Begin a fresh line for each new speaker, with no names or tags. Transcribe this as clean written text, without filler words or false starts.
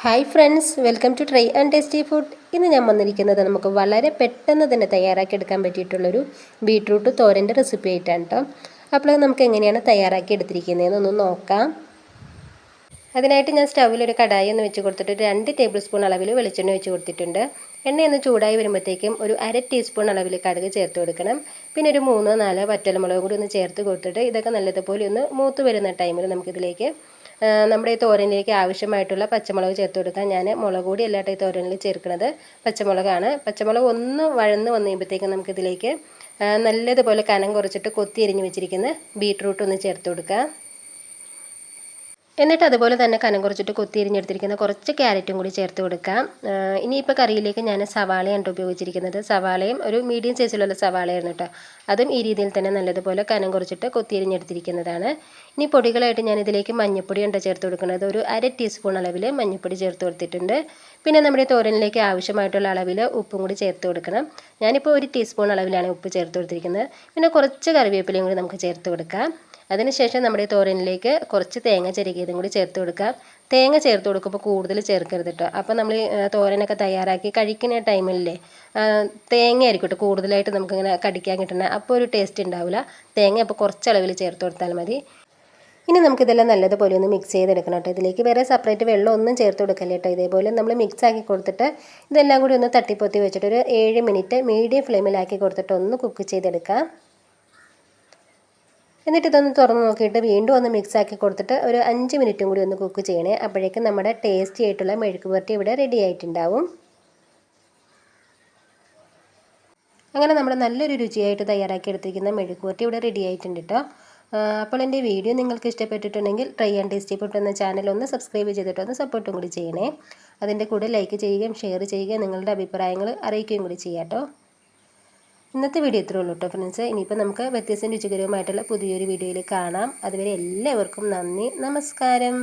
Hi friends, welcome to try and tasty food. ഇന്ന് ഞാൻ വന്നിരിക്കുന്നത് നമുക്ക് വളരെ പെട്ടെന്ന് തന്നെ തയ്യാറാക്കി എടുക്കാൻ പറ്റിയിട്ടുള്ളൊരു ബീട്രൂട്ട് തോരൻ്റെ റെസിപ്പി ആയിട്ടാണ് കേട്ടോ. അപ്പോൾ നമുക്ക് എങ്ങനെയാണ് തയ്യാറാക്കി എടുത്തിരിക്കുന്നതെന്നൊന്ന് നോക്കാം. അതിനായിട്ട് ഞാൻ സ്റ്റൗവിൽ ഒരു കടായി ഒന്ന് വെച്ച് കൊടുത്തിട്ട് 2 ടേബിൾ സ്പൂൺ അളവിൽ വെളിച്ചെണ്ണ വെച്ച് കൊടുത്തിട്ടുണ്ട്. എണ്ണയൊന്ന് ചൂടായി വരുമ്പോഴത്തേക്കും ഒരു 1/2 ടീസ്പൂൺ അളവിൽ കടുക് ചേർത്ത് കൊടുക്കണം. പിന്നെ ഒരു 3-4 വറ്റൽമുളക് കൂടി ഒന്ന് ചേർത്ത് കൊടുത്തിട്ട് ഇതൊക്കെ നല്ലതുപോലെ ഒന്ന് മൂത്ത് വരുന്ന ടൈമിൽ നമുക്കിതിലേക്ക് നമ്മുടെ ഈ തോരനിലേക്ക് ആവശ്യമായിട്ടുള്ള പച്ചമുളക് ചേർത്ത് കൊടുക്കാം. ഞാൻ മുളക് പൊടി അല്ലാത്ത ഈ തോരനിൽ ചേർക്കുന്നത് പച്ചമുളകാണ്. പച്ചമുളക് ഒന്ന് വഴന്ന് വന്നു കഴിയുമ്പോഴത്തേക്കും നമുക്കിതിലേക്ക് നല്ലതുപോലെ കനം കുറച്ചിട്ട് കൊത്തി എരിഞ്ഞ് വെച്ചിരിക്കുന്ന ബീട്രൂട്ട് ഒന്ന് ചേർത്ത് കൊടുക്കാം. എന്നിട്ട് അതുപോലെ തന്നെ കനം കുറച്ചിട്ട് കൊത്തിയരിഞ്ഞെടുത്തിരിക്കുന്ന കുറച്ച് ക്യാരറ്റും കൂടി ചേർത്ത് കൊടുക്കാം. ഇനിയിപ്പോൾ കറിയിലേക്ക് ഞാൻ സവാളയാണ് ഉപയോഗിച്ചിരിക്കുന്നത്. സവാളയും ഒരു മീഡിയം സൈസിലുള്ള സവാളയായിരുന്നു കേട്ടോ. അതും ഈ രീതിയിൽ തന്നെ നല്ലതുപോലെ കനം കുറച്ചിട്ട് കൊത്തിയരിഞ്ഞെടുത്തിരിക്കുന്നതാണ്. ഇനി പൊടികളായിട്ട് ഞാൻ ഇതിലേക്ക് മഞ്ഞൾപ്പൊടിയാണ് ചേർത്ത് കൊടുക്കുന്നത്. ഒരു 1/2 ടീസ്പൂൺ അളവിൽ മഞ്ഞൾപ്പൊടി ചേർത്ത് കൊടുത്തിട്ടുണ്ട്. പിന്നെ നമ്മുടെ തോരനിലേക്ക് ആവശ്യമായിട്ടുള്ള അളവിൽ ഉപ്പും കൂടി ചേർത്ത് കൊടുക്കണം. ഞാനിപ്പോൾ 1 ടീസ്പൂൺ അളവിലാണ് ഉപ്പ് ചേർത്ത് കൊടുത്തിരിക്കുന്നത്. പിന്നെ കുറച്ച് കറിവേപ്പിലയും കൂടി നമുക്ക് ചേർത്ത് കൊടുക്കാം. അതിനുശേഷം നമ്മുടെ തോരനിലേക്ക് കുറച്ച് തേങ്ങ ചിരകിയതും കൂടി ചേർത്ത് കൊടുക്കാം. തേങ്ങ ചേർത്ത് കൊടുക്കുമ്പോൾ കൂടുതൽ ചേർക്കരുത് കേട്ടോ. അപ്പോൾ നമ്മൾ തോരനൊക്കെ തയ്യാറാക്കി കഴിക്കുന്ന ടൈമിലല്ലേ തേങ്ങ ആയിരിക്കും കേട്ടോ കൂടുതലായിട്ട് നമുക്കിങ്ങനെ കടിക്കാൻ കിട്ടുന്നത്. അപ്പോൾ ഒരു ടേസ്റ്റ് ഉണ്ടാവില്ല. തേങ്ങ അപ്പോൾ കുറച്ച് അളവിൽ ചേർത്ത് കൊടുത്താൽ മതി. ഇനി നമുക്കിതെല്ലാം നല്ലതുപോലെ ഒന്ന് മിക്സ് ചെയ്തെടുക്കണം കേട്ടോ. ഇതിലേക്ക് വേറെ സെപ്പറേറ്റ് വെള്ളം ഒന്നും ചേർത്ത് കൊടുക്കല്ലേ കേട്ടോ. ഇതേപോലെ നമ്മൾ മിക്സ് ആക്കി കൊടുത്തിട്ട് ഇതെല്ലാം കൂടി ഒന്ന് തട്ടിപ്പൊത്തി വെച്ചിട്ട് ഒരു 7 മിനിറ്റ് മീഡിയം ഫ്ലെയിമിലാക്കി കൊടുത്തിട്ട് ഒന്ന് കുക്ക് ചെയ്തെടുക്കാം. എന്നിട്ട് ഇതൊന്ന് തുറന്ന് നോക്കിയിട്ട് വീണ്ടും ഒന്ന് മിക്സ് ആക്കി കൊടുത്തിട്ട് ഒരു 5 മിനിറ്റും കൂടി ഒന്ന് കുക്ക് ചെയ്യണേ. അപ്പോഴേക്കും നമ്മുടെ ടേസ്റ്റി ആയിട്ടുള്ള മെഴുക്ക് പുരട്ടി ഇവിടെ റെഡി ആയിട്ടുണ്ടാവും. അങ്ങനെ നമ്മൾ നല്ലൊരു രുചിയായിട്ട് തയ്യാറാക്കി എടുത്തിരിക്കുന്ന മെഴുക്ക് പുരട്ടി ഇവിടെ റെഡി ആയിട്ടുണ്ട് കേട്ടോ. അപ്പോൾ എൻ്റെ വീഡിയോ നിങ്ങൾക്ക് ഇഷ്ടപ്പെട്ടിട്ടുണ്ടെങ്കിൽ ട്രൈ ആൻഡ് ടേസ്റ്റി ഫുഡ് എന്ന ചാനൽ ഒന്ന് സബ്സ്ക്രൈബ് ചെയ്തിട്ട് ഒന്ന് സപ്പോർട്ടും കൂടി ചെയ്യണേ. അതിൻ്റെ കൂടെ ലൈക്ക് ചെയ്യുകയും ഷെയർ ചെയ്യുകയും നിങ്ങളുടെ അഭിപ്രായങ്ങൾ അറിയിക്കുകയും കൂടി ചെയ്യാം കേട്ടോ. ഇന്നത്തെ വീഡിയോ ഇത്രയേ ഉള്ളൂ കേട്ടോ ഫ്രണ്ട്സ്. ഇനിയിപ്പോൾ നമുക്ക് വ്യത്യസ്ത രുചികരവുമായിട്ടുള്ള പുതിയൊരു വീഡിയോയിൽ കാണാം. അതുവരെ എല്ലാവർക്കും നന്ദി, നമസ്കാരം.